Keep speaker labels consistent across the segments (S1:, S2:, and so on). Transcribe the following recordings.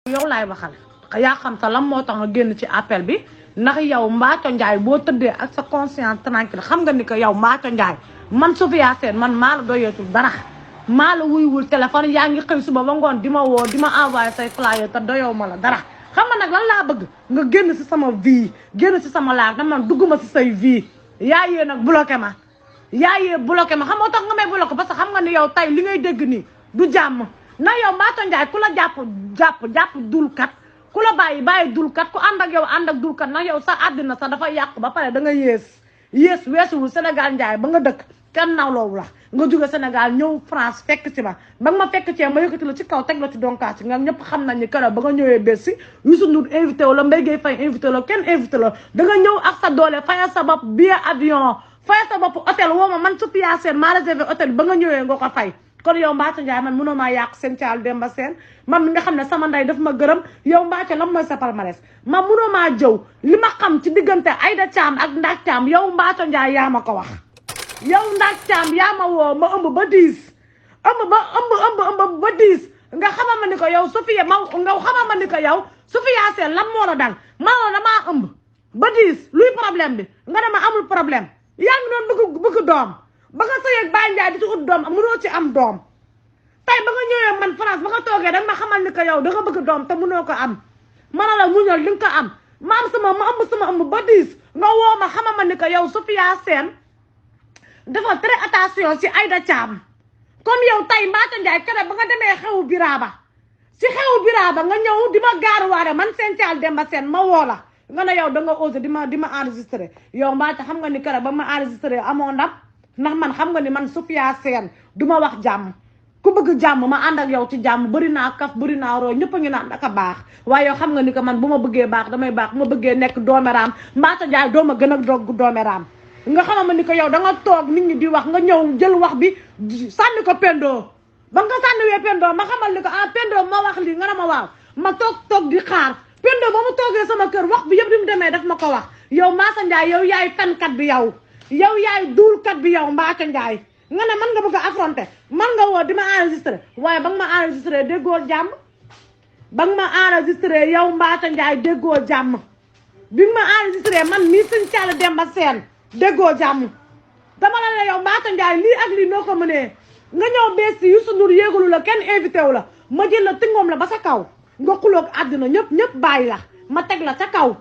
S1: yow laay waxal yaa xam sa lan moo tax nga génn ci appel bi ndax yow Mbathio Ndiaye boo tëddee ak sa conscience tranquille xam nga ni que yow Mbathio Ndiaye man Sophia Sène man maa la doyeetul dara maa la wuyuwul téléphone yaa ngi xëy suba ba ngoon di ma woo di ma envoyé say flyer te doyoo ma la dara xam nga nag lan laa bëgg nga génn si sama vie génn si sama laaj na man dugguma si say vie yaa yee nag bloqué ma yaa yee bloqué ma xam nga tax nga may bloqué parce que xam nga ni yow tey li ngay dégg nii du jàmm na yow Mbathio Ndiaye ku la jàpp dulkat ku la bàyyi dulkat ku ànd ak yow ànd ak dulkat na yow sa àddina sax dafa yàqu ba pare da nga yées weesuwul Sénégal Ndiaye ba nga dëkk kenn nawloowu la nga jóge Sénégal ñëw France fekk ci ma ba nga ma fekk ci ma yëkkati la ci kaw teg la ci donkaas ci nga ñëpp xam nañ ni keroog ba nga ñëwee bés si Youssou Ndour invité wu la Mbaye Gueye Faye invité la kenn invité la da nga ñëw ak sa doole fayal sa bopp billet avion fayal sa bopp hôtel woo ma man Sophia Sène maa réservé hôtel ba nga ñëwee nga ko fay kon yow Mbathio Ndiaye man mënoo maa yàq seen caal Demba Sène man mi nga xam ne sama ndey daf ma gërëm yow Mbathio lan mooy sa palmarès man mënoo maa jëw li ma xam ci diggante Aïda Thiam ak Ndak Thiam yow Mbathio Ndiaye yaa ma ko wax yow Ndak Thiam yaa ma woo ma ëmb ba 10 ëmb ba 10 nga xamal ma ni ko yow Sophia nga xamal ma ni ko yow Sophia Sène lan moo la dal ma damaa ëmb ba 10 luy problème bi nga dama amul problème yaa ngi doon bëgg doom ba nga sëy ak Baye Ndiaye di ci ut doom mënoo ci am doom tey ba nga ñëwee man France ba nga toogee danga ma xamal ni ko yow da nga bëgg doom te mënoo ko am mana la muñal li nga ko am ma ëmb sama ëmb ba 10 nga woo ma xamal ma ni ko yow Sophia Sène dafa très attention ci Aïda Thiam comme yow tey Mbathio Ndiaye keroog ba nga demee xewu Biraba ci xewu Biraba nga ñëw di ma gaaruwaare man seen caal Demba Sène ma woo la nga ne yow da nga osé di ma enregistré yow Mbathio xam nga ni keroog ba ma enregistré amoo ndam ndax man xam nga ni man Sophia Sène du ma wax jàmm ku bëgg jàmm ma ànd ak yow ci jàmm bëri naa kaf bëri naa roo ñëpp a ngi naan daka baax waaye yow xam nga ni que man bu ma bëggee baax damay baax bu ma bëggee nekk doomeraam Mbathio Ndiaye doo ma gën a dogg doomeraam nga xamal ma ni que yow da nga toog nit ñi di wax nga ñëw jël wax bi sànni ko Pendo ba nga sànniwee Pendo ma xamal ni que Pendo ma wax lii nga ne ma waaw ma toog di xaar Pendo ba mu toogee sama kër wax bi yëpp di mu demee daf ma ko wax yow Mbathio Ndiaye yow yaay fenkat bi yow yaay duulkat bi yow Mbathio Ndiaye nga ne man nga bëgg a affronter man nga woo di ma enregistré waaye ba nga ma enregistré déggoo jàmm ba nga ma enregistré yow Mbathio Ndiaye déggoo jàmm bi nga ma enregistré man mii suñ caala Demba Sène déggoo jàmm dama la ne yow Mbathio Ndiaye lii ak lii noo ko mënee nga ñëw bees si Youssou Ndour yéegalu la kenn invité wu la ma jël la tingoom la ba sa kaw nga xuloog àddina ñëpp bàyyi la ma teg la ca kaw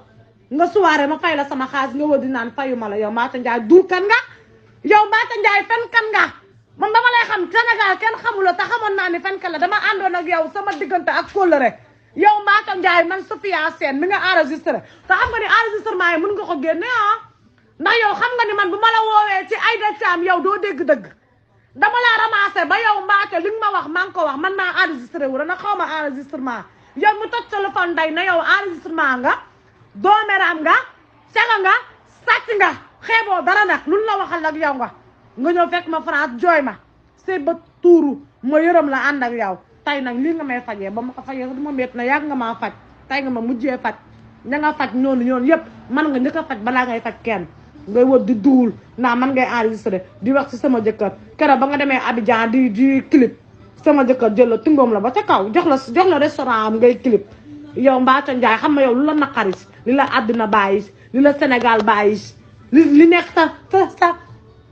S1: nga soirée ma fay la sama xaalis nga wër di naan fayuma la yow Mbathio Ndiaye duul kan nga yow Mbathio Ndiaye fen kan nga man dama lay xam Sénégal kenn xamula te xamoon naa ni fen kan la dama àndoon ak yow sama diggante ak kóllëre yow Mbathio Ndiaye man Sophia Sène mi nga enregistré te xam nga ni enregistrement yi mën nga ko génne ndax yow xam nga ni man bu ma la woowee ci Aïda Thiam yow doo dégg dëgg dama laa ramassé ba yow Mbathio li nga ma wax maa ngi ko wax man maa enregistré wu na xaw ma enregistrement yow mu toj téléphone day na yow enregistrement nga doomeraam nga sega nga sàcc nga xeeboo dara nag lu la waxal ak yow nga ñëw fekk ma France jooy ma c'est ba tuuru ma yërëm la ànd ak yow tey nag lii nga may fajee ba ma ko fajee du ma métti na yàgg nga maa faj tey nga ma mujjee faj ña nga faj ñoonu yëpp man nga njëkk a faj balaa ngay faj kenn ngay wër di duul naa man ngay enregistré di wax ci sama jëkkër keroog ba nga demee Abidjan di clip sama jëkkër jël la tungoom la ba ca kaw jox la restaurant am ngay clip yow Mbathio Ndiaye xam nga yow lu la naqari li la àddina bàyyi li la Sénégal bàyyi li nekk sa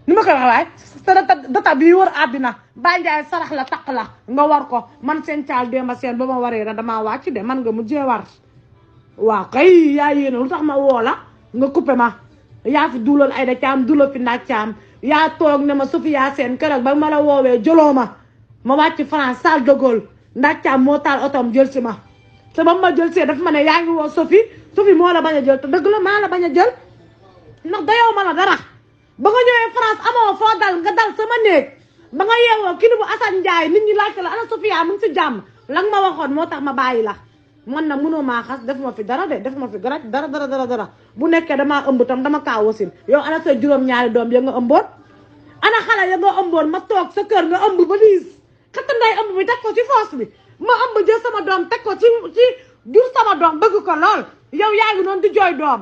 S1: ni ma koy wax waaye sa data bii wër àddina Baye Ndiaye sarax la taq la nga war ko man seen caal Demba Sène ba ma waree na damaa wàcc de man nga mujjee war waaw kay yaa yéene lu tax ma woo la nga coupé ma yaa fi duulal Aïda Thiam duulal fi Ndak Thiam yaa toog ne ma Sophia Sène keroog ba ma la woowee jëloo ma wàcc France Charles de Gaulle Ndak Thiam moo taal otoom jël si ma te ba ma jël see dafa ma ne yaa ngi woo Sophie moo la bañ a jël te dëgg la maa la bañ a jël ndax dayoo ma la dara ba nga ñëwee France amoo foo dal nga dal sama néeg ba nga yeewoo kii bu Assane Ndiaye nit ñi laajte la ana Sophia mu ngi si jàmm la nga ma waxoon moo tax ma bàyyi la man nag mënoo maa xas def ma fi dara de def ma fi dara bu nekkee damaa ëmb tam dama kaa wasin yow ana sa juróom-ñaari doom ya nga ëmboon ana xale ya nga ëmboon ma toog sa kër nga ëmb ba diis xatta nday ëmb bi teg ko ci foos bi ma ëmb jël sama doom teg ko ci jur sama doom bëgg ko lool yow yaa ngi noonu di jooy doom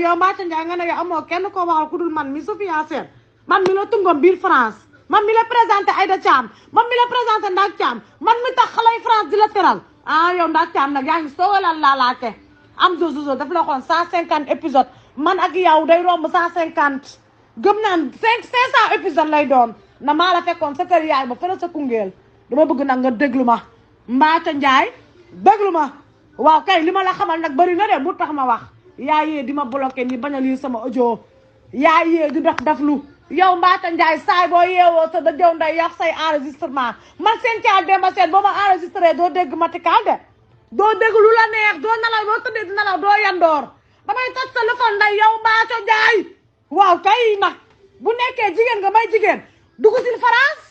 S1: yow Mbathio Ndiaye nga ne yow amoo kenn koo waxal ku dul man mi Sophia Sène man mi la tungoom biir France man mi la présenté Aïda Thiam man mi la présenté Ndak Thiam man mi tax xalay France di la teral ah yow ndax caam nag yaa ngi soogalal laalaate am zozozo daf la xoon 150 épisode man ak yow day romb 150 gëm naan 500 épisode lay doon na maa la fekkoon sa kër yaay ba fële sa Koungheul dama bëgg nag nga déglu ma Mbathio Ndiaye déglu ma waaw kay li ma la xamal nag bëri na de bu tax ma wax yaa yee di ma bloqué ni bañ a lire sama audio yaa yee di def lu yow Mbathio Ndiaye saay boo yeewoo sa da jëw nday yàq say enregistrement man seen caal Demba Seen boo ma enregistré doo dégg matikaal de doo dégg lu la neex doo nalaw boo tëddee di nalaw doo yandoor damay toj sa lëfal nday yow Mbathio Ndiaye waaw kay nag bu nekkee jigéen nga may jigéen dugg sil France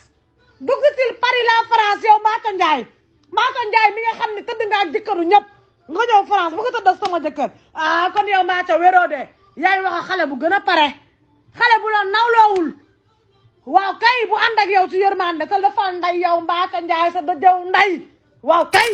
S1: dugg sil Paris la France yow Mbathio Ndiaye mi nga xam ne tëdd nga ak jëkkëru ñëpp nga ñëw France bu ko tëdd ak sama jëkkër ah kon yow Mbathio wéroo de yaay wax a xale bu gën a pare xale bu la nawloowul waaw kay bu ànd ak yow ci yërmande sa lëfal nday yow Mbathio Ndiaye sa dëjëw nday waaw kay